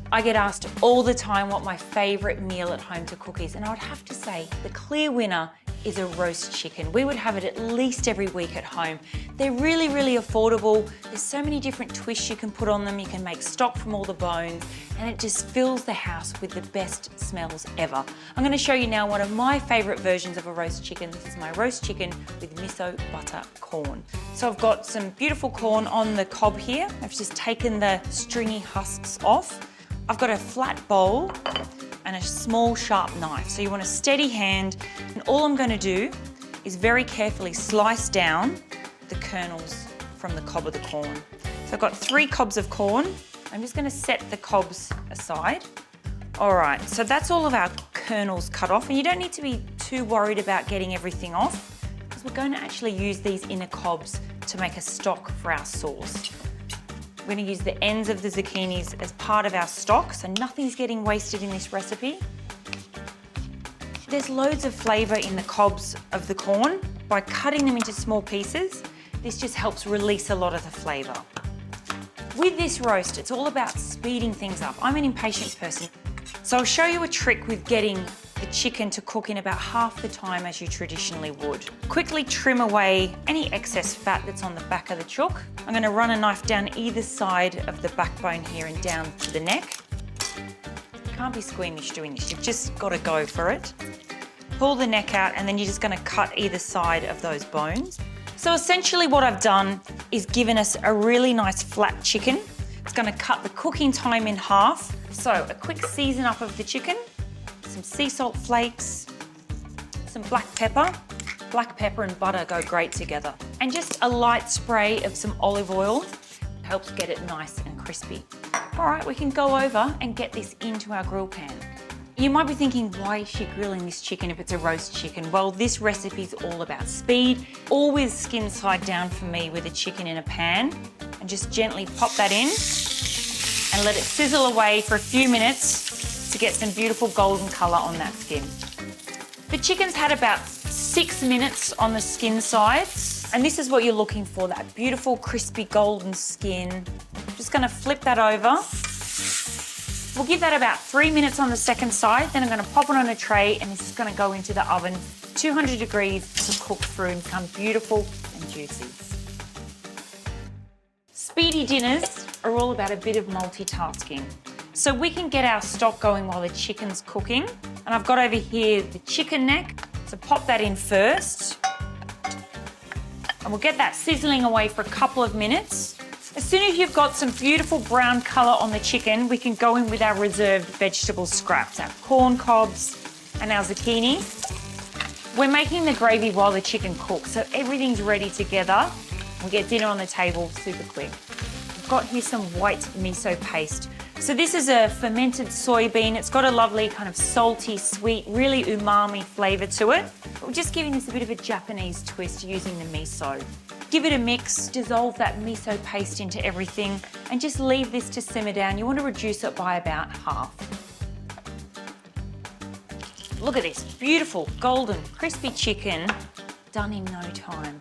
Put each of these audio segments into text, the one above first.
I get asked all the time what my favorite meal at home to cook is, and I would have to say the clear winner is a roast chicken. We would have it at least every week at home. They're really, really affordable. There's so many different twists you can put on them. You can make stock from all the bones, and it just fills the house with the best smells ever. I'm gonna show you now one of my favorite versions of a roast chicken. This is my roast chicken with miso butter corn. So I've got some beautiful corn on the cob here. I've just taken the stringy husks off. I've got a flat bowl and a small sharp knife. So you want a steady hand, and all I'm going to do is very carefully slice down the kernels from the cob of the corn. So I've got 3 cobs of corn. I'm just going to set the cobs aside. All right, so that's all of our kernels cut off, and you don't need to be too worried about getting everything off, because we're going to actually use these inner cobs to make a stock for our sauce. We're going to use the ends of the zucchinis as part of our stock, so nothing's getting wasted in this recipe. There's loads of flavour in the cobs of the corn. By cutting them into small pieces, this just helps release a lot of the flavour. With this roast, it's all about speeding things up. I'm an impatient person, so I'll show you a trick with getting the chicken to cook in about half the time as you traditionally would. Quickly trim away any excess fat that's on the back of the chook. I'm going to run a knife down either side of the backbone here and down to the neck. You can't be squeamish doing this, you've just got to go for it. Pull the neck out, and then you're just going to cut either side of those bones. So essentially what I've done is given us a really nice flat chicken. It's going to cut the cooking time in half. So a quick season up of the chicken. Some sea salt flakes, some black pepper. Black pepper and butter go great together. And just a light spray of some olive oil helps get it nice and crispy. All right, we can go over and get this into our grill pan. You might be thinking, why is she grilling this chicken if it's a roast chicken? Well, this recipe is all about speed. Always skin side down for me with a chicken in a pan, and just gently pop that in and let it sizzle away for a few minutes to get some beautiful golden colour on that skin. The chicken's had about 6 minutes on the skin side, and this is what you're looking for, that beautiful crispy golden skin. Just going to flip that over. We'll give that about 3 minutes on the second side, then I'm going to pop it on a tray, and this is going to go into the oven, 200 degrees, to cook through and become beautiful and juicy. Speedy dinners are all about a bit of multitasking. So we can get our stock going while the chicken's cooking. And I've got over here the chicken neck, so pop that in first. And we'll get that sizzling away for a couple of minutes. As soon as you've got some beautiful brown colour on the chicken, we can go in with our reserved vegetable scraps, our corn cobs and our zucchini. We're making the gravy while the chicken cooks, so everything's ready together. We'll get dinner on the table super quick. I've got here some white miso paste. So this is a fermented soybean. It's got a lovely kind of salty, sweet, really umami flavour to it. But we're just giving this a bit of a Japanese twist using the miso. Give it a mix, dissolve that miso paste into everything, and just leave this to simmer down. You want to reduce it by about half. Look at this, beautiful, golden, crispy chicken, done in no time.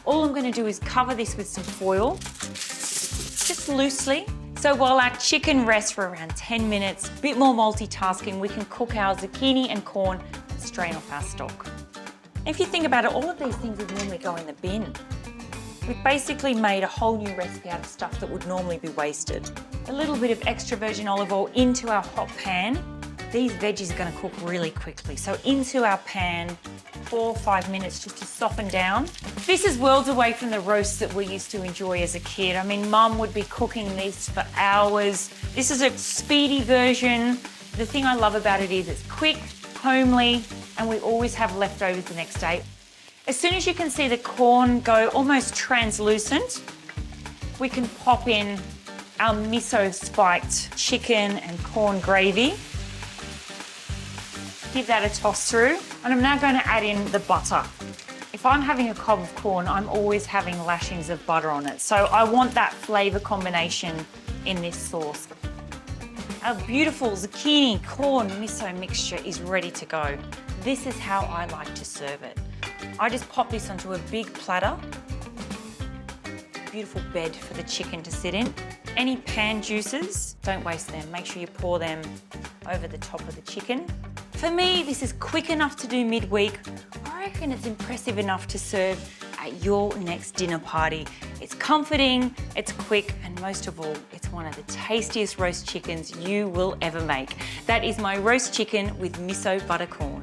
All I'm going to do is cover this with some foil, just loosely. So while our chicken rests for around 10 minutes, a bit more multitasking, we can cook our zucchini and corn and strain off our stock. If you think about it, all of these things would normally go in the bin. We've basically made a whole new recipe out of stuff that would normally be wasted. A little bit of extra virgin olive oil into our hot pan. These veggies are going to cook really quickly. So into our pan, 4 or 5 minutes just to soften down. This is worlds away from the roasts that we used to enjoy as a kid. I mean, Mum would be cooking these for hours. This is a speedy version. The thing I love about it is it's quick, homely, and we always have leftovers the next day. As soon as you can see the corn go almost translucent, we can pop in our miso spiked chicken and corn gravy. Give that a toss through, and I'm now going to add in the butter. If I'm having a cob of corn, I'm always having lashings of butter on it, so I want that flavour combination in this sauce. Our beautiful zucchini, corn, miso mixture is ready to go. This is how I like to serve it. I just pop this onto a big platter. Beautiful bed for the chicken to sit in. Any pan juices, don't waste them. Make sure you pour them over the top of the chicken. For me, this is quick enough to do midweek. I reckon it's impressive enough to serve at your next dinner party. It's comforting, it's quick, and most of all, it's one of the tastiest roast chickens you will ever make. That is my roast chicken with miso butter corn.